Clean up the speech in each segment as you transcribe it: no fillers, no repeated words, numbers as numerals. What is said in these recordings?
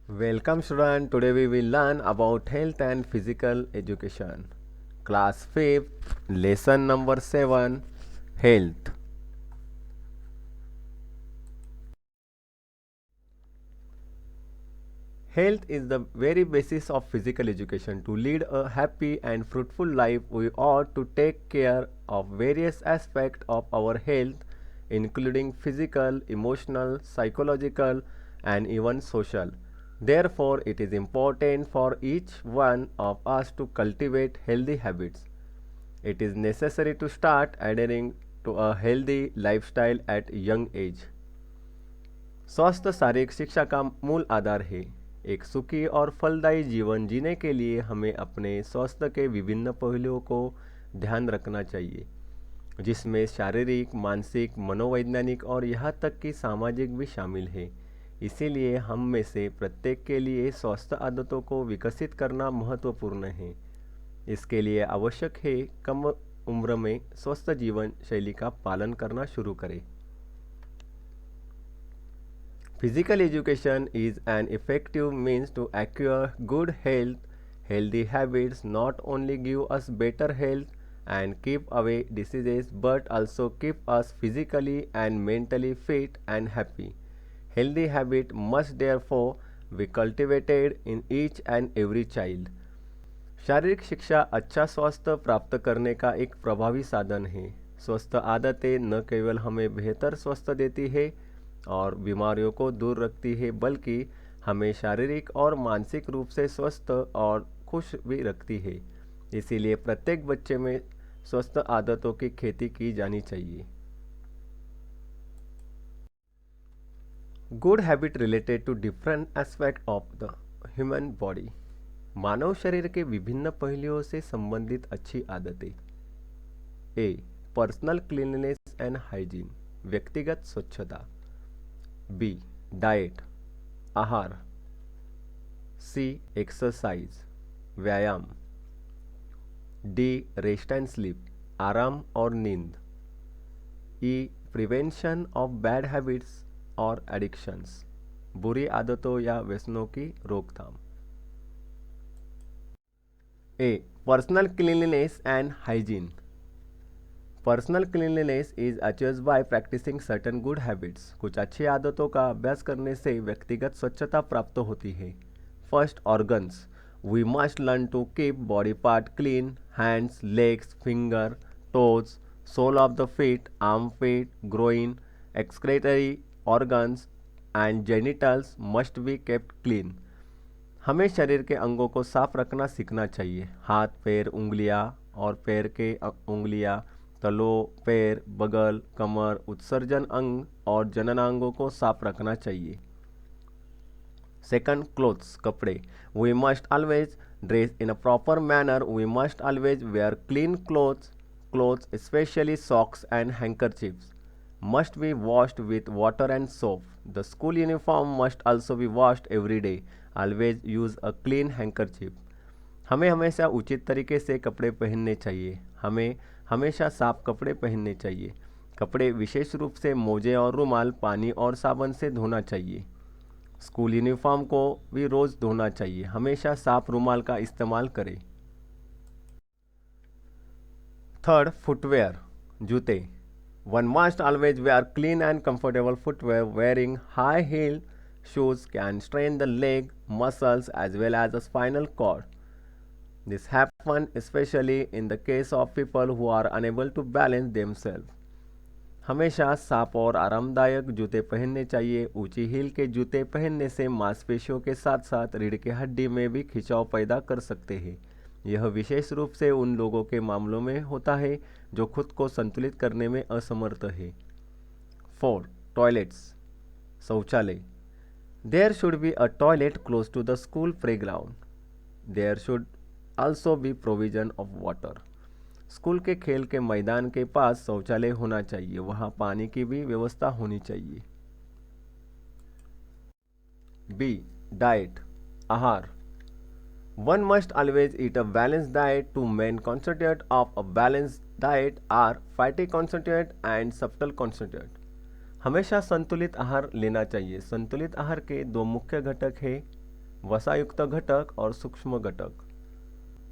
Welcome student. Today we will learn about health and physical education. Class 5, lesson number 7, health. Health is the very basis of physical education. To lead a happy and fruitful life, we ought to take care of various aspects of our health, including physical, emotional, psychological, and even social. Therefore, it is important for each one of us to cultivate healthy habits. It is necessary to start adhering to a healthy lifestyle at young age. स्वस्थ शारीरिक शिक्षा का मूल आधार है। एक सुखी और फलदायी जीवन जीने के लिए हमें अपने स्वास्थ्य के विभिन्न पहलुओं को ध्यान रखना चाहिए, जिसमें शारीरिक, मानसिक, मनोवैज्ञानिक और यहाँ तक कि सामाजिक भी शामिल है। इसीलिए हम में से प्रत्येक के लिए स्वस्थ आदतों को विकसित करना महत्वपूर्ण है। इसके लिए आवश्यक है कम उम्र में स्वस्थ जीवन शैली का पालन करना शुरू करें। Physical education is an effective means to acquire good health. Healthy habits not only give us better health and keep away diseases but also keep us physically and mentally fit and happy. Healthy habit must therefore be cultivated in each and every child. शारीरिक शिक्षा अच्छा स्वास्थ्य प्राप्त करने का एक प्रभावी साधन है। स्वस्थ आदतें न केवल हमें बेहतर स्वास्थ्य देती है और बीमारियों को दूर रखती है, बल्कि हमें शारीरिक और मानसिक रूप से स्वस्थ और खुश भी रखती है। इसीलिए प्रत्येक बच्चे में स्वस्थ आदतों की खेती की जानी चाहिए। Good habit related to different aspect of the human body. मानव शरीर के विभिन्न पहलुओं से संबंधित अच्छी आदतें। A. Personal cleanliness and hygiene, व्यक्तिगत स्वच्छता। बी. डाइट, आहार। सी. एक्सरसाइज, व्यायाम। डी. रेस्ट एंड स्लीप, आराम और नींद। E. Prevention of bad habits और एडिक्शंस, बुरी आदतों या व्यसनों की रोकथाम। A. Personal cleanliness and hygiene. Personal cleanliness is achieved by practising certain good habits. कुछ अच्छी आदतों का अभ्यास करने से व्यक्तिगत स्वच्छता प्राप्त होती है। First, organs. We must learn to keep body part clean. Hands, legs, finger, toes, sole of the feet, arm feet, groin, excretory organs and genitals must be kept clean. हमें शरीर के अंगों को साफ रखना सीखना चाहिए। हाथ, पैर, उंगलियां और पैर के उंगलियां, तलों, पैर, बगल, कमर, उत्सर्जन अंग और जननांगों को साफ रखना चाहिए। सेकंड, क्लोथ्स, कपड़े। We must always dress in a proper manner. We must always wear clean clothes. Clothes specially socks and handkerchiefs must be washed with water and soap. The school uniform must also be washed every day. Always use a clean handkerchief. हमें हमेशा उचित तरीके से कपड़े पहनने चाहिए। हमें हमेशा साफ कपड़े पहनने चाहिए। कपड़े विशेष रूप से मोजे और रुमाल पानी और साबुन से धोना चाहिए। स्कूल यूनिफॉर्म को भी रोज़ धोना चाहिए। हमेशा साफ रुमाल का इस्तेमाल करें। थर्ड, फुटवेयर, जूते। One must always wear clean and comfortable footwear. Wearing high-heeled shoes can strain the leg muscles as well as the spinal cord. This happens especially in the case of people who are unable to balance themselves. हमेशा साफ और आरामदायक जूते पहनने चाहिए। ऊंची heal के जूते पहनने से मांसपेशियों के साथ साथ रीढ़ की हड्डी में भी खिंचाव पैदा कर सकते हैं। यह विशेष रूप से उन लोगों के मामलों में होता है जो खुद को संतुलित करने में असमर्थ है। 4. टॉयलेट्स, शौचालय। There should be a toilet close to the school playground. There should also be provision of water. School के खेल के मैदान के पास शौचालय होना चाहिए। वहाँ पानी की भी व्यवस्था होनी चाहिए। बी. डाइट, आहार। One must always eat a balanced diet. Two main constituents of a balanced diet are fatty constituent and subtle constituent. हमेशा संतुलित आहार लेना चाहिए। संतुलित आहार के दो मुख्य घटक हैं, वसायुक्त घटक और सूक्ष्म घटक।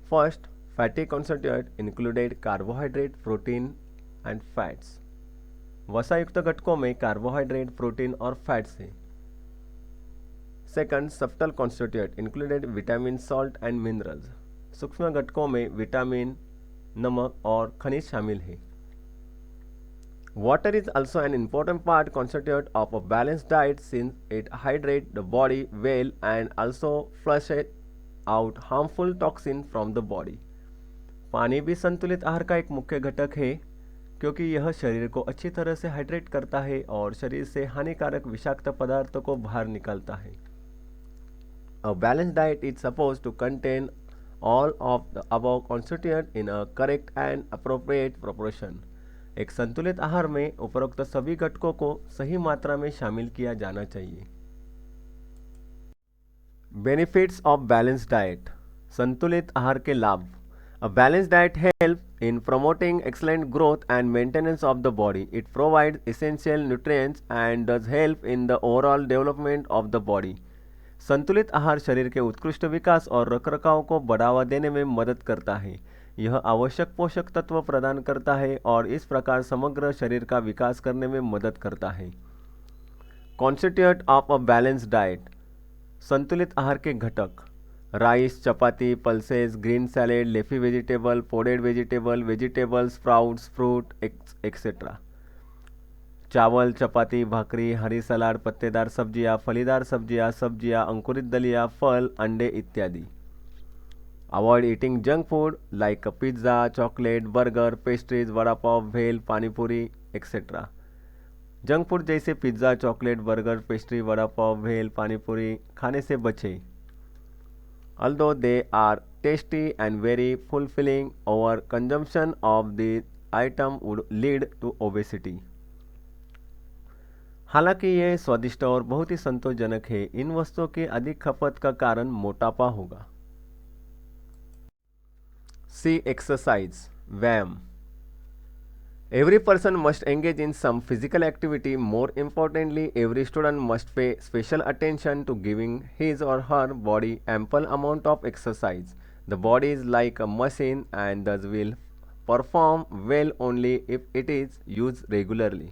First, fatty constituent included carbohydrate, protein and fats. वसायुक्त घटकों में कार्बोहाइड्रेट, प्रोटीन और फैट्स हैं। Second, subtle constituent included vitamin, salt and minerals. सूक्ष्म घटकों में विटामिन, नमक और खनिज शामिल है। Water is also an important part constituent of a balanced diet since it hydrates the body well and also flushes out harmful toxins from the body. पानी भी संतुलित आहार का एक मुख्य घटक है क्योंकि यह शरीर को अच्छी तरह से हाइड्रेट करता है और शरीर से हानिकारक विषाक्त पदार्थों को बाहर निकालता है। A balanced diet is supposed to contain all of the above constituents in a correct and appropriate proportion. एक संतुलित आहार में उपरोक्त सभी घटकों को सही मात्रा में शामिल किया जाना चाहिए। Benefits of balance diet. संतुलित आहार के लाभ। A balance diet help in promoting excellent growth and maintenance of the body. It provides essential nutrients and does help in the overall development of the body. संतुलित आहार शरीर के उत्कृष्ट विकास और रखरखाव को बढ़ावा देने में मदद करता है। यह आवश्यक पोषक तत्व प्रदान करता है और इस प्रकार समग्र शरीर का विकास करने में मदद करता है। Constituent of a balanced diet. संतुलित आहार के घटक। Rice, chapati, pulses, green salad, leafy vegetable, podded vegetable, vegetable, sprouts, fruit etcetera. चावल, चपाती, भाकरी, हरी सलाद, पत्तेदार सब्जियां, फलीदार सब्जियां, अंकुरित दलिया, फल, अंडे इत्यादि। Avoid eating junk food like pizza, chocolate, burger, pastries, vada pav, bhel, panipuri etcetera. Junk food जैसे pizza, chocolate, burger, pastry, vada pav, bhel, panipuri खाने से बचें। Although they are tasty and very fulfilling, over consumption of the item would lead to obesity. हालांकि ये स्वादिष्ट और बहुत ही संतोषजनक है, इन वस्तुओं की अधिक खपत का कारण मोटापा होगा। See exercise, व्यायाम। Every person must engage in some physical activity. More importantly, every student must pay special attention to giving his or her body ample amount of exercise. The body is like a machine and thus will perform well only if it is used regularly.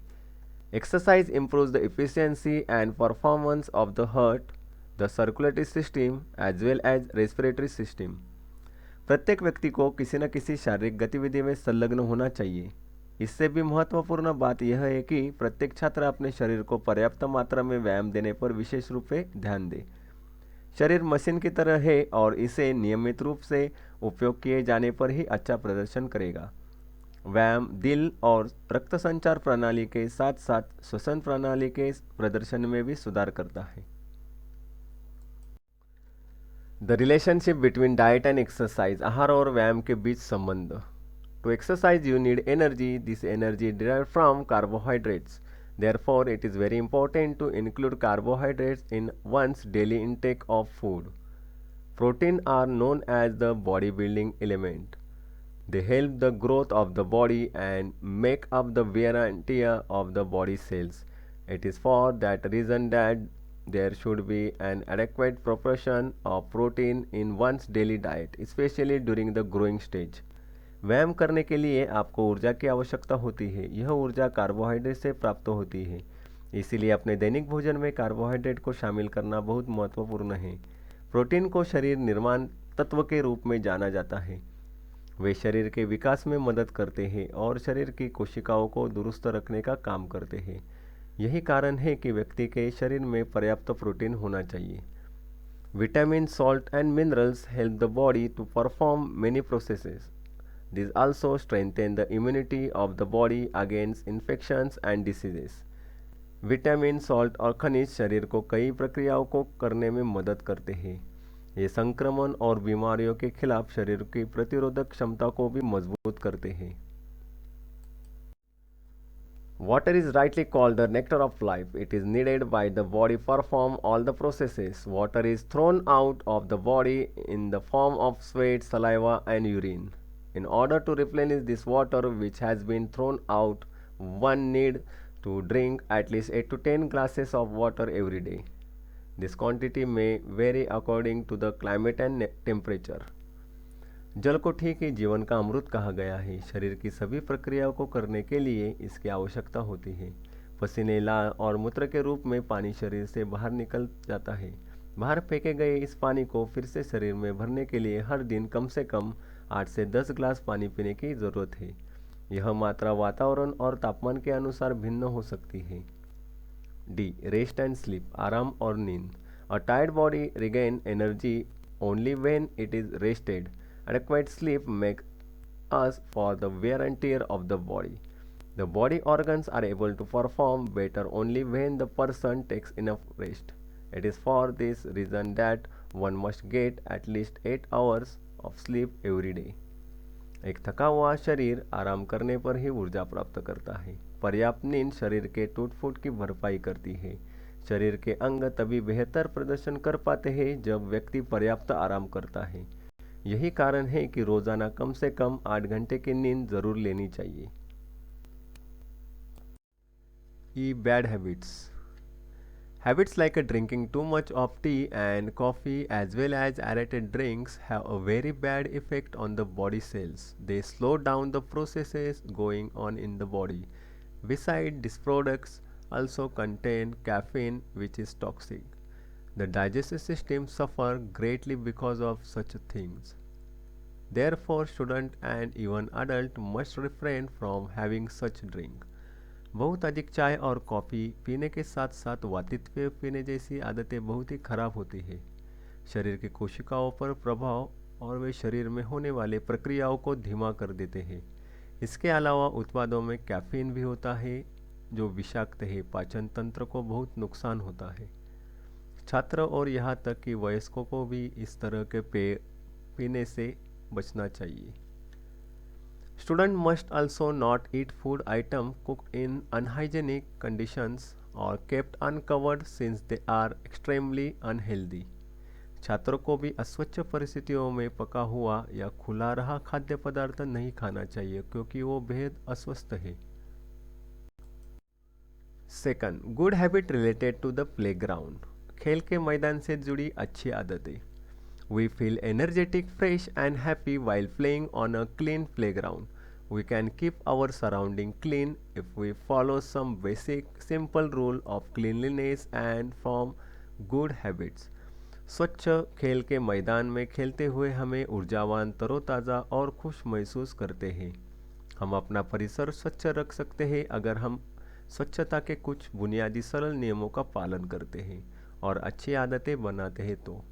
Exercise improves the efficiency and performance of the heart, the circulatory system as well as respiratory system. प्रत्येक व्यक्ति को किसी न किसी शारीरिक गतिविधि में संलग्न होना चाहिए। इससे भी महत्वपूर्ण बात यह है कि प्रत्येक छात्र अपने शरीर को पर्याप्त मात्रा में व्यायाम देने पर विशेष रूप से ध्यान दे। शरीर मशीन की तरह है और इसे नियमित रूप से उपयोग किए जाने पर ही अच्छा प्रदर्शन करेगा। व्यायाम दिल और रक्त संचार प्रणाली के साथ साथ श्वसन प्रणाली के प्रदर्शन में भी सुधार करता है। The relationship between diet and exercise. आहार और व्यायाम के बीच संबंध। To exercise you need energy. This energy derived from carbohydrates. Therefore, it is very important to include carbohydrates in one's daily intake of food. Protein are known as the bodybuilding element. They help the growth of the body and make up the wear and tear of the body cells. It is for that reason that there should be an adequate proportion of protein in one's daily diet, especially during the growing stage. व्यायाम करने के लिए आपको ऊर्जा की आवश्यकता होती है। यह ऊर्जा कार्बोहाइड्रेट से प्राप्त होती है, इसीलिए अपने दैनिक भोजन में कार्बोहाइड्रेट को शामिल करना बहुत महत्वपूर्ण है। प्रोटीन को शरीर निर्माण तत्व के रूप में जाना जाता है। वे शरीर के विकास में मदद करते हैं और शरीर की कोशिकाओं को दुरुस्त रखने का काम करते हैं। यही कारण है कि व्यक्ति के शरीर में पर्याप्त प्रोटीन होना चाहिए। Vitamin, salt and minerals help the body to perform many processes. These also strengthen the immunity of the body against infections and diseases. Vitamin, salt और खनिज शरीर को कई प्रक्रियाओं को करने में मदद करते हैं। ये संक्रमण और बीमारियों के खिलाफ शरीर की प्रतिरोधक क्षमता को भी मजबूत करते हैं। Water is rightly called the nectar of life. It is needed by the body to perform all the processes. Water is thrown out of the body in the form of sweat, saliva, and urine. In order to replenish this water which has been thrown out, one need to drink at least 8 to 10 glasses of water every day. This quantity may vary according to the climate and temperature. जल को ठीक ही जीवन का अमृत कहा गया है। शरीर की सभी प्रक्रियाओं को करने के लिए इसकी आवश्यकता होती है। पसीने, लाल और मूत्र के रूप में पानी शरीर से बाहर निकल जाता है। बाहर फेंके गए इस पानी को फिर से शरीर में भरने के लिए हर दिन कम से कम 8 से 10 ग्लास पानी पीने की ज़रूरत है। यह मात्रा वातावरण और तापमान के अनुसार भिन्न हो सकती है। डी, रेस्ट एंड स्लीप, आराम और नींद। A tired body regain energy only when it is rested. Adequate sleep makes us for the wear and tear of the body. The body organs are able to perform better only when the person takes enough rest. It is for this reason that one must get at least 8 hours of sleep every day. एक थका हुआ शरीर आराम करने पर ही ऊर्जा प्राप्त करता है। पर्याप्त नींद शरीर के टूट फूट की भरपाई करती है। शरीर के अंग तभी बेहतर प्रदर्शन कर पाते हैं जब व्यक्ति पर्याप्त आराम करता है। यही कारण है कि रोजाना कम से कम 8 घंटे की नींद जरूर लेनी चाहिए। E, bad habits. Habits like drinking too much of tea and coffee as well as aerated drinks have a very bad effect on the body cells. They slow down the processes going on in the body. Besides, these products also contain caffeine, which is toxic. The digestive system suffers greatly because of such things. Therefore, student and even adult must refrain from having such drink. बहुत अधिक चाय और coffee पीने के साथ साथ वातित पेय पीने जैसी आदतें बहुत ही खराब होती है। शरीर की कोशिकाओं पर प्रभाव और वे शरीर में होने वाले प्रक्रियाओं को धीमा कर देते हैं। इसके अलावा उत्पादों में कैफीन भी होता है जो विषाक्त है, पाचन तंत्र को बहुत नुकसान होता है। छात्र और यहाँ तक कि वयस्कों को भी इस तरह के पेय पीने से बचना चाहिए। Students must also not eat food items cooked in unhygienic conditions or kept uncovered since they are extremely unhealthy. छात्रों को भी अस्वच्छ परिस्थितियों में पका हुआ या खुला रहा खाद्य पदार्थ नहीं खाना चाहिए क्योंकि वो बेहद अस्वस्थ है। Second, good habit related to the playground. खेल के मैदान से जुड़ी अच्छी आदतें। We feel energetic, fresh and happy while playing on a clean playground. We can keep our surrounding clean if we follow some basic simple rule of cleanliness and form good habits. स्वच्छ खेल के मैदान में खेलते हुए हमें ऊर्जावान, तरोताज़ा और खुश महसूस करते हैं। हम अपना परिसर स्वच्छ रख सकते हैं अगर हम स्वच्छता के कुछ बुनियादी सरल नियमों का पालन करते हैं और अच्छी आदतें बनाते हैं तो।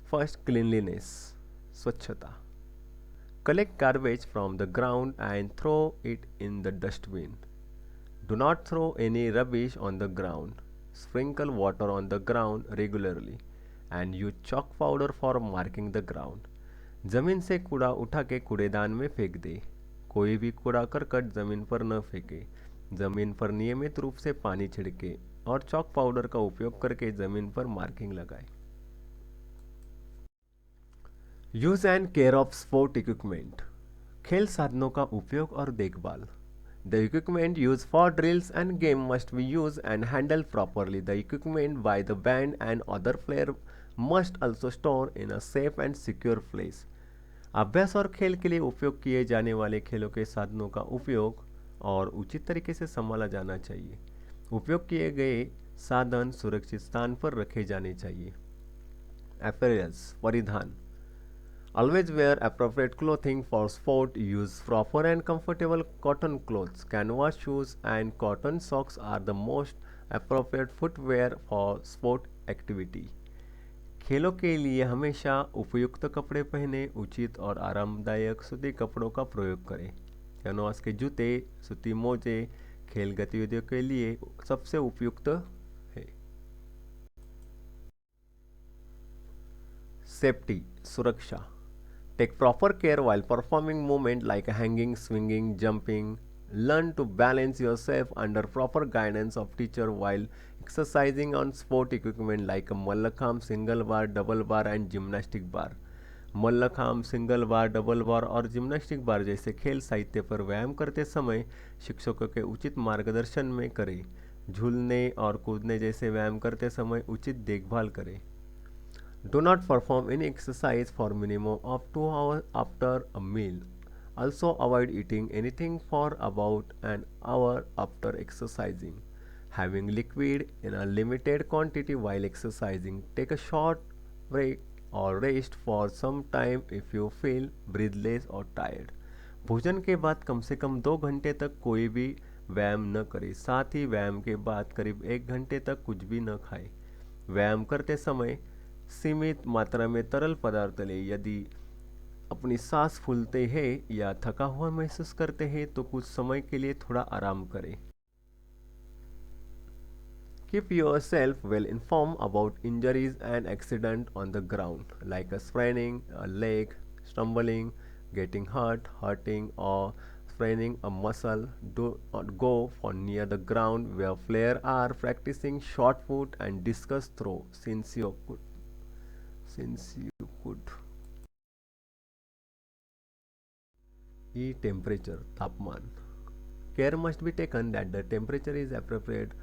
फर्स्ट, क्लीनलीनेस, स्वच्छता। Collect garbage from the ground and throw it in the dustbin. Do not throw any rubbish on the ground. Sprinkle water on the ground regularly and use chalk powder for marking the ground. जमीन से कूड़ा उठा के कूड़ेदान में फेंक दे। कोई भी कूड़ा करकट जमीन पर न फेंके। जमीन पर नियमित रूप से पानी छिड़के और चॉक पाउडर का उपयोग करके जमीन पर मार्किंग लगाए। Use and care of sport equipment. खेल साधनों का उपयोग और देखभाल। The equipment use for drills end game must be use and handle properly. The equipment by the band and other player must also store in a safe and secure place. अभ्यास और खेल के लिए उपयोग किए जाने वाले खेलों के साधनों का उपयोग और उचित तरीके से संभाला जाना चाहिए। उपयोग किए गए साधन सुरक्षित स्थान पर रखे जाने चाहिए। अपैरल्स, परिधान। Always wear appropriate clothing for sport. Use proper and comfortable cotton clothes. Canvas shoes and cotton socks are the most appropriate footwear for sport activity. खेलों के लिए हमेशा उपयुक्त कपड़े पहने, उचित और आरामदायक सूती कपड़ों का प्रयोग करें। कैनवास के जूते, सूती मोजे खेल गतिविधियों के लिए सबसे उपयुक्त है। सेफ्टी, सुरक्षा। Take proper care while performing movement like hanging, swinging, jumping. Learn to balance yourself under proper guidance of teacher while exercising on sport equipment like mallakhamb, single bar, double bar and gymnastic bar. Mallakhamb, single bar, double bar और gymnastic बार जैसे खेल साहित्य पर व्यायाम करते समय शिक्षकों के उचित मार्गदर्शन में करें। झूलने और कूदने जैसे व्यायाम करते समय उचित देखभाल करें। Do not perform any exercise for minimum of 2 hours after a meal. Also avoid eating anything for about an hour after exercising. Having liquid in a limited quantity while exercising. Take a short break or rest for some time if you feel breathless or tired. भोजन के बाद कम से कम 2 घंटे तक कोई भी व्यायाम न करें। साथ ही व्यायाम के बाद करीब 1 घंटे तक कुछ भी न खाएं। व्यायाम करते समय सीमित मात्रा में तरल पदार्थ लें। यदि अपनी सांस फूलते हैं या थका हुआ महसूस करते हैं तो कुछ समय के लिए थोड़ा आराम करें। Keep yourself well informed about injuries and accidents on the ground, like a spraining a leg, stumbling, getting hurt, hurting, or spraining a muscle. Do not go for near the ground where players are practicing shot put and discus throw, since you could. Temperature, तापमान. Care must be taken that the temperature is appropriate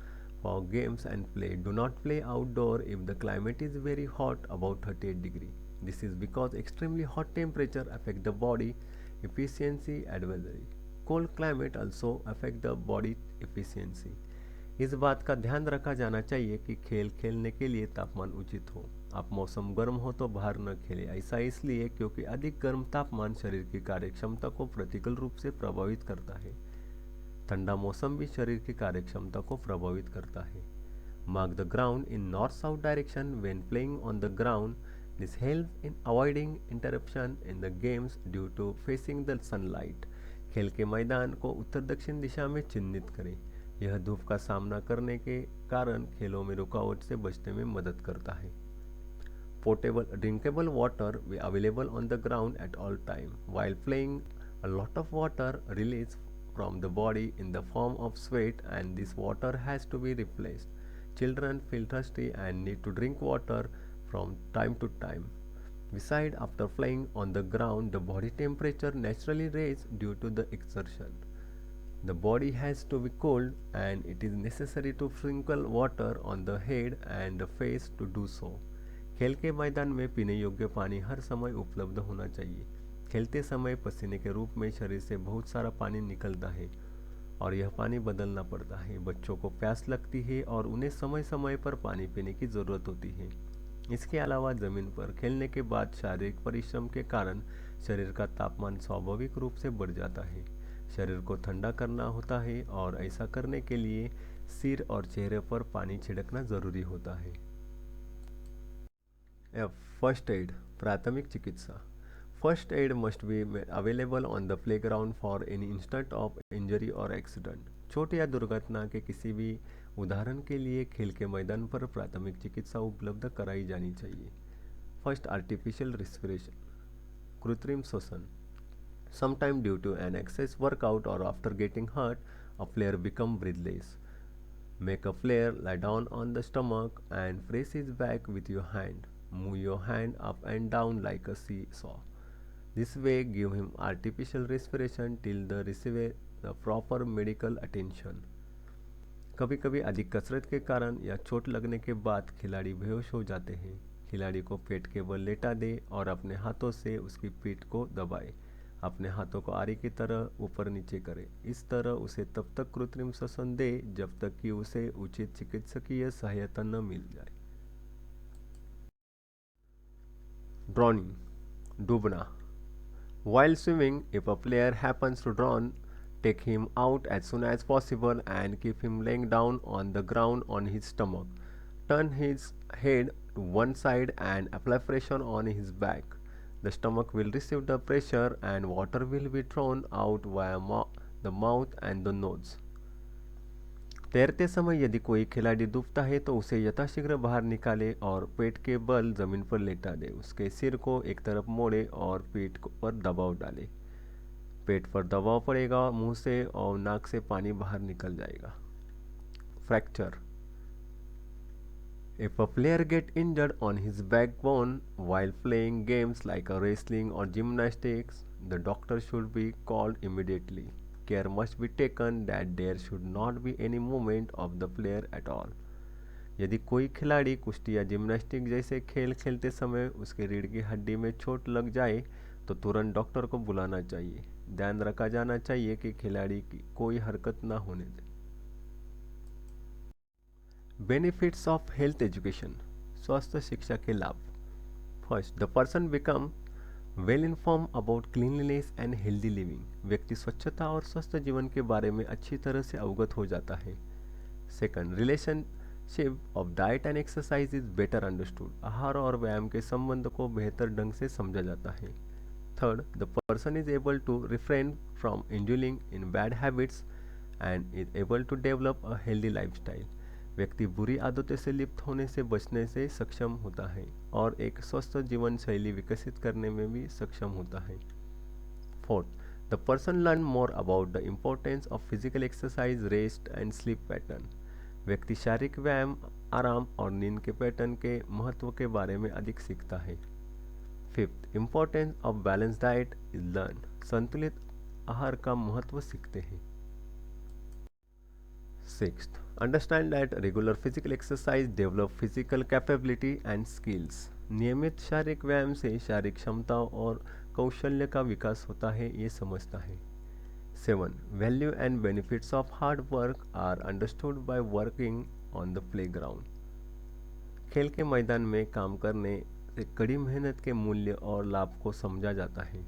for games and play. Do not play outdoor if the climate is very hot, about 38 degree. This is because extremely hot temperature affect the body efficiency adversely. Cold climate also affect the body efficiency. इस बात का ध्यान रखा जाना चाहिए कि खेल खेलने के लिए तापमान उचित हो। आप मौसम गर्म हो तो बाहर न खेलें। ऐसा इसलिए क्योंकि अधिक गर्म तापमान शरीर की कार्यक्षमता को प्रतिकूल रूप से प्रभावित करता है। ठंडा मौसम भी शरीर की कार्यक्षमता को प्रभावित करता है। Mark the ground in north-south direction when playing on the ground. This helps in avoiding interruption in the games due to facing the sunlight. खेल के मैदान को उत्तर दक्षिण दिशा में चिन्हित करें। यह धूप का सामना करने के कारण खेलों में रुकावट से बचने में मदद करता है। Potable drinkable water be available on the ground at all time. While playing, a lot of water released from the body in the form of sweat, and this water has to be replaced. Children feel thirsty and need to drink water from time to time. Besides, after playing on the ground, the body temperature naturally raises due to the exertion. The body has to be cooled, and it is necessary to sprinkle water on the head and the face to do so. खेल के मैदान में पीने योग्य पानी हर समय उपलब्ध होना चाहिए। खेलते समय पसीने के रूप में शरीर से बहुत सारा पानी निकलता है और यह पानी बदलना पड़ता है। बच्चों को प्यास लगती है और उन्हें समय समय पर पानी पीने की ज़रूरत होती है। इसके अलावा ज़मीन पर खेलने के बाद शारीरिक परिश्रम के कारण शरीर का तापमान स्वाभाविक रूप से बढ़ जाता है। शरीर को ठंडा करना होता है और ऐसा करने के लिए सिर और चेहरे पर पानी छिड़कना ज़रूरी होता है। फर्स्ट एड प्राथमिक चिकित्सा. First aid must be available on the playground for any instant of injury और एक्सीडेंट. चोट या दुर्घटना के किसी भी उदाहरण के लिए खेल के मैदान पर प्राथमिक चिकित्सा उपलब्ध कराई जानी चाहिए. फर्स्ट आर्टिफिशियल रिस्पिरेशन कृत्रिम श्वसन. Sometime due to an excess workout or after getting hurt, a player become breathless. Make a player lie down on the stomach and press his back with your hand. Move your hand up and down like a seesaw. This way, give him artificial respiration till the receive the proper medical attention. कभी कभी अधिक कसरत के कारण या चोट लगने के बाद खिलाड़ी बेहोश हो जाते हैं. खिलाड़ी को पेट के बल लेटा दे और अपने हाथों से उसकी पीठ को दबाए. अपने हाथों को आरी की तरह ऊपर नीचे करें. इस तरह उसे तब तक कृत्रिम श्वसन दे जब तक कि उसे उचित चिकित्सकीय सहायता न मिल जाए. Drowning Dumna. While swimming, if a player happens to drown, take him out as soon as possible and keep him laying down on the ground on his stomach. Turn his head to one side and apply pressure on his back. The stomach will receive the pressure and water will be thrown out via the mouth and the nose. तैरते समय यदि कोई खिलाड़ी डूबता है तो उसे यथाशीघ्र बाहर निकाले और पेट के बल जमीन पर लेटा दे. उसके सिर को एक तरफ मोड़े और पीठ पर दबाव डाले. पेट पर दबाव पड़ेगा, मुंह से और नाक से पानी बाहर निकल जाएगा. Fracture. If a player get injured on his backbone while playing games like wrestling or gymnastics, the doctor should be called immediately. care must be taken that there should not be any movement of the player at all. यदि कोई खिलाड़ी कुश्ती या gymnastic जैसे खेल खेलते समय उसके रीढ़ की हड्डी में चोट लग जाए तो तुरंत डॉक्टर को बुलाना चाहिए। ध्यान रखा जाना चाहिए कि खिलाड़ी की कोई हरकत ना होने दे। बेनिफिट्स ऑफ हेल्थ एजुकेशन, स्वास्थ्य शिक्षा के लाभ। First, the person become well inform about cleanliness and healthy living. व्यक्ति स्वच्छता और स्वस्थ जीवन के बारे में अच्छी तरह से अवगत हो जाता है। Second, relationship of diet and exercise is better understood. आहार और व्यायाम के संबंध को बेहतर ढंग से समझा जाता है। Third, the person is able to refrain from indulging in bad habits and is able to develop a healthy lifestyle. व्यक्ति बुरी आदतों से लिप्त होने से बचने से सक्षम होता है और एक स्वस्थ जीवन शैली विकसित करने में भी सक्षम होता है। Fourth, the person learn more about the importance of physical exercise, rest and sleep pattern. व्यक्ति शारीरिक व्यायाम, आराम और नींद के पैटर्न के महत्व के बारे में अधिक सीखता है। Fifth, importance of balance diet is learn. संतुलित आहार का महत्व सीखते हैं। Sixth, understand that regular physical exercise develop physical capability and skills. नियमित शारीरिक व्यायाम से शारीरिक क्षमताओं और कौशल्य का विकास होता है, ये समझता है। 7. Value and benefits of hard work are understood by working on the playground. खेल के मैदान में काम करने से कड़ी मेहनत के मूल्य और लाभ को समझा जाता है।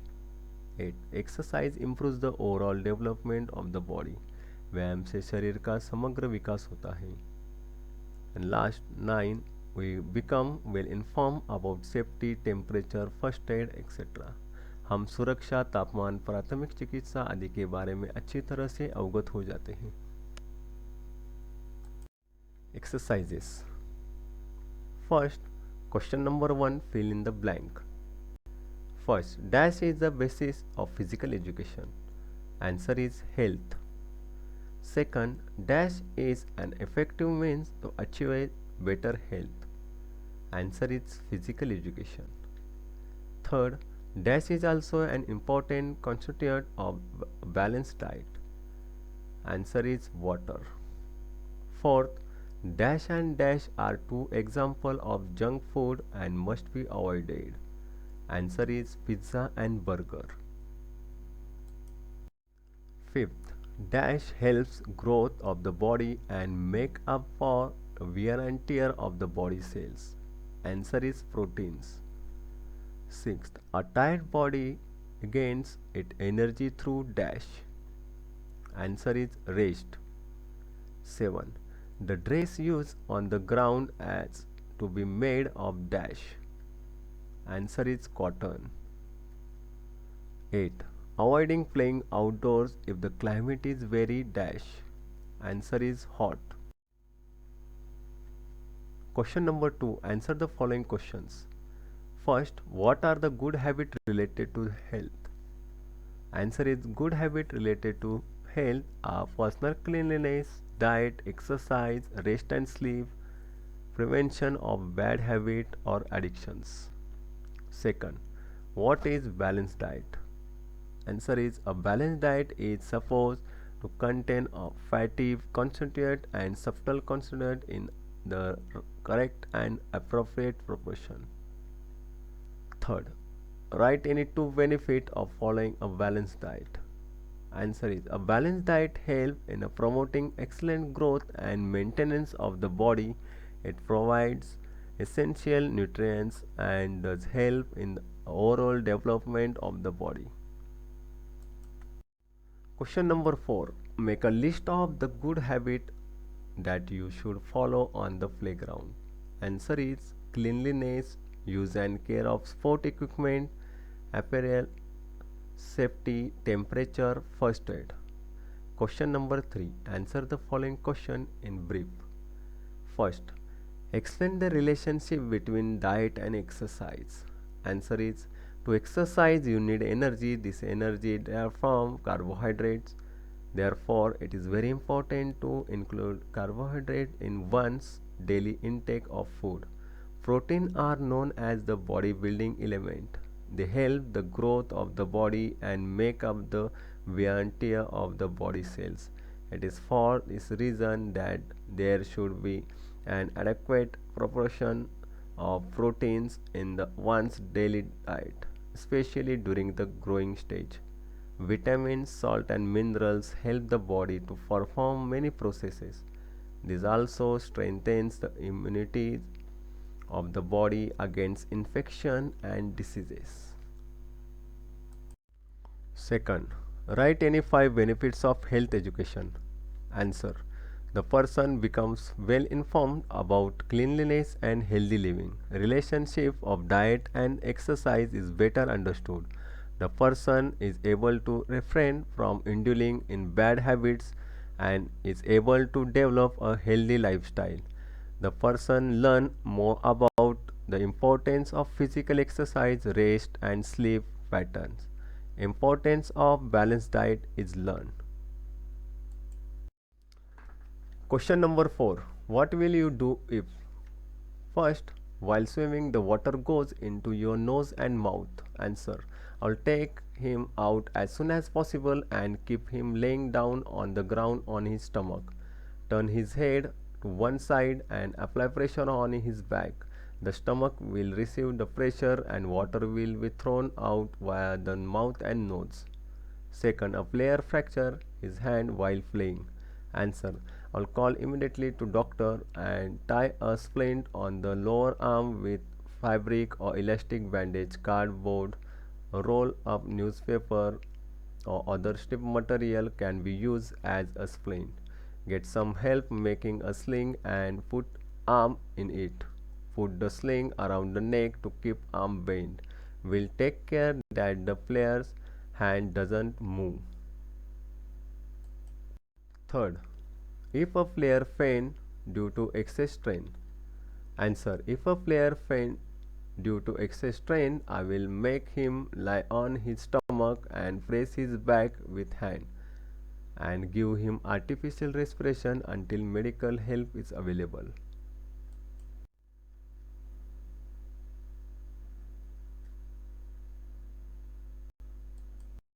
8. Exercise improves the overall development of the body. व्यायाम से शरीर का समग्र विकास होता है। And last 9, we become well inform about safety, temperature, first aid etcetera. हम सुरक्षा, तापमान, प्राथमिक चिकित्सा आदि के बारे में अच्छी तरह से अवगत हो जाते हैं। Exercises. First, question number 1, fill in the blank. First, dash is the basis of physical education. Answer is health. Second, dash is an effective means to achieve better health. Answer is physical education. Third, dash is also an important constituent of balanced diet. Answer is water. Fourth, dash and dash are two examples of junk food and must be avoided. Answer is pizza and burger. Fifth, dash helps growth of the body and make up for wear and tear of the body cells. Answer is proteins. Sixth, a tired body gains its energy through dash. Answer is rest. 7. The dress used on the ground as to be made of dash. Answer is cotton. 8. Avoiding playing outdoors if the climate is very dash. Answer is hot. Question number 2. Answer the following questions. First, what are the good habits related to health? Answer is good habits related to health are personal cleanliness, diet, exercise, rest and sleep, prevention of bad habit or addictions. Second, what is balanced diet? Answer is a balanced diet is supposed to contain a fatty constituent and subtle constituent in the correct and appropriate proportion. Third, write any two benefits of following a balanced diet. Answer is a balanced diet helps in promoting excellent growth and maintenance of the body. It provides essential nutrients and does help in the overall development of the body. Question number 4. Make a list of the good habits that you should follow on the playground. Answer is cleanliness, use and care of sport equipment, apparel, safety, temperature, first aid. Question number 3. Answer the following question in brief. First, explain the relationship between diet and exercise. Answer is to exercise you need energy. This energy is from carbohydrates. Therefore, it is very important to include carbohydrate in one's daily intake of food. Protein are known as the body building element. They help the growth of the body and make up the wear and tear of the body cells. It is for this reason that there should be an adequate proportion of proteins in one's daily diet, especially during the growing stage. Vitamins, salt, and minerals help the body to perform many processes. This also strengthens the immunity of the body against infection and diseases. Second, write any 5 benefits of health education. Answer: the person becomes well informed about cleanliness and healthy living. Relationship of diet and exercise is better understood. The person is able to refrain from indulging in bad habits and is able to develop a healthy lifestyle. The person learn more about the importance of physical exercise, rest and sleep patterns. Importance of balanced diet is learned. Question number 4. What will you do if? First, while swimming, the water goes into your nose and mouth. Answer: I'll take him out as soon as possible and keep him laying down on the ground on his stomach. Turn his head to one side and apply pressure on his back. The stomach will receive the pressure and water will be thrown out via the mouth and nose. Second, a player fracture his hand while playing. Answer: I'll call immediately to doctor and tie a splint on the lower arm with fabric or elastic bandage, cardboard, a roll up newspaper or other stiff material can be used as a splint. Get some help making a sling and put arm in it. Put the sling around the neck to keep arm bent. Will take care that the player's hand doesn't move. Third, if a player faint due to excess strain. Answer: if a player faint due to excess strain, I will make him lie on his stomach and press his back with hand and give him artificial respiration until medical help is available.